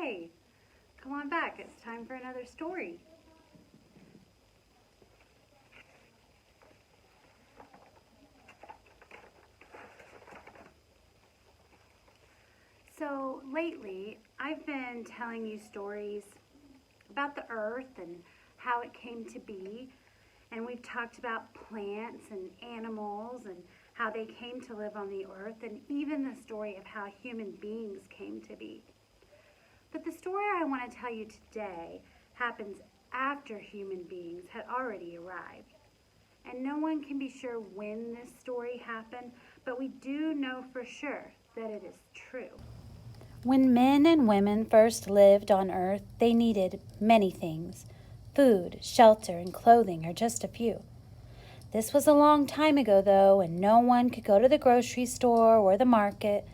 Hey, come on back. It's time for another story. So lately, I've been telling you stories about the earth and how it came to be. And we've talked about plants and animals and how they came to live on the earth, and even the story of how human beings came to be. But the story I want to tell you today happens after human beings had already arrived. And no one can be sure when this story happened, but we do know for sure that it is true. When men and women first lived on earth, they needed many things. Food, shelter, and clothing are just a few. This was a long time ago, though, and no one could go to the grocery store or the market.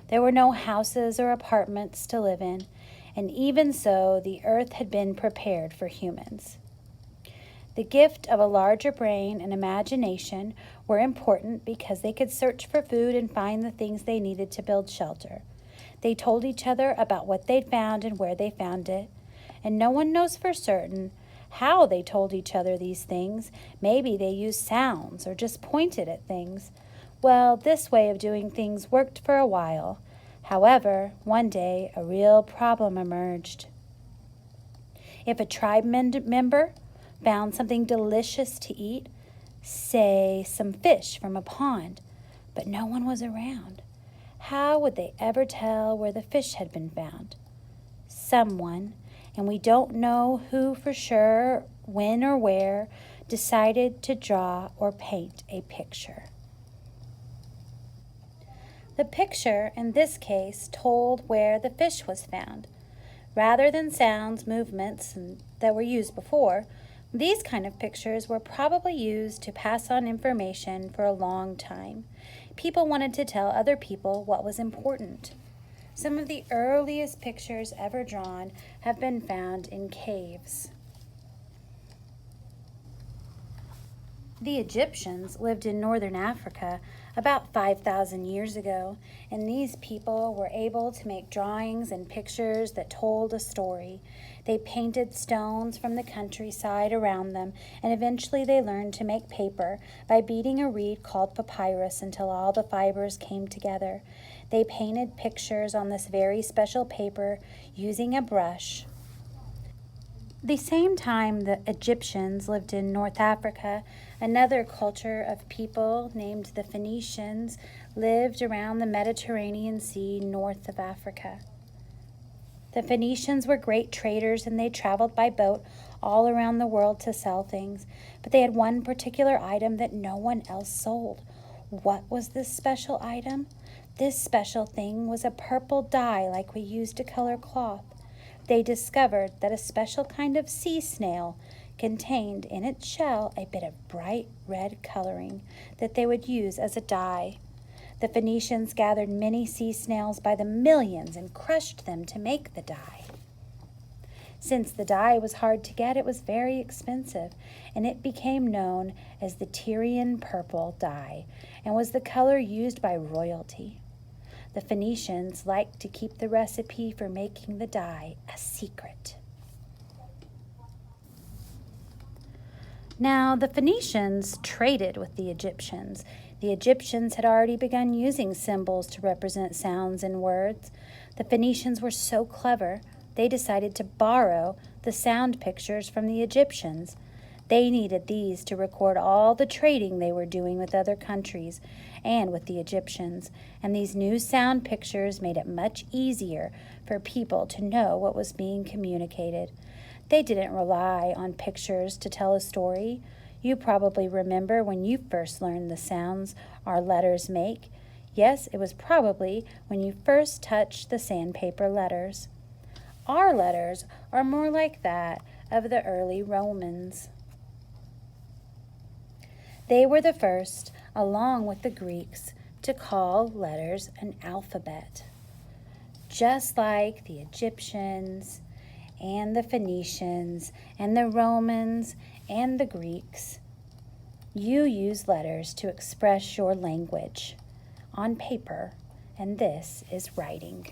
There were no houses or apartments to live in, and even so, the earth had been prepared for humans. The gift of a larger brain and imagination were important because they could search for food and find the things they needed to build shelter. They told each other about what they'd found and where they found it, and no one knows for certain how they told each other these things. Maybe they used sounds or just pointed at things. Well, this way of doing things worked for a while. However, one day a real problem emerged. If a tribe member found something delicious to eat, say some fish from a pond, but no one was around, how would they ever tell where the fish had been found? Someone, and we don't know who for sure, when or where, decided to draw or paint a picture. The picture, in this case, told where the fish was found. Rather than sounds, movements that were used before, these kind of pictures were probably used to pass on information for a long time. People wanted to tell other people what was important. Some of the earliest pictures ever drawn have been found in caves. The Egyptians lived in northern Africa about 5,000 years ago, and these people were able to make drawings and pictures that told a story. They painted stones from the countryside around them, and eventually they learned to make paper by beating a reed called papyrus until all the fibers came together. They painted pictures on this very special paper using a brush. The same time the Egyptians lived in North Africa, another culture of people named the Phoenicians lived around the Mediterranean Sea north of Africa. The Phoenicians were great traders, and they traveled by boat all around the world to sell things, but they had one particular item that no one else sold. What was this special item? This special thing was a purple dye like we use to color cloth. They discovered that a special kind of sea snail contained in its shell a bit of bright red coloring that they would use as a dye. The Phoenicians gathered many sea snails by the millions and crushed them to make the dye. Since the dye was hard to get, it was very expensive, and it became known as the Tyrian purple dye and was the color used by royalty. The Phoenicians liked to keep the recipe for making the dye a secret. Now, the Phoenicians traded with the Egyptians. The Egyptians had already begun using symbols to represent sounds and words. The Phoenicians were so clever, they decided to borrow the sound pictures from the Egyptians. They needed these to record all the trading they were doing with other countries and with the Egyptians, and these new sound pictures made it much easier for people to know what was being communicated. They didn't rely on pictures to tell a story. You probably remember when you first learned the sounds our letters make. Yes, it was probably when you first touched the sandpaper letters. Our letters are more like that of the early Romans. They were the first, along with the Greeks, to call letters an alphabet. Just like the Egyptians and the Phoenicians and the Romans and the Greeks, you use letters to express your language on paper, and this is writing.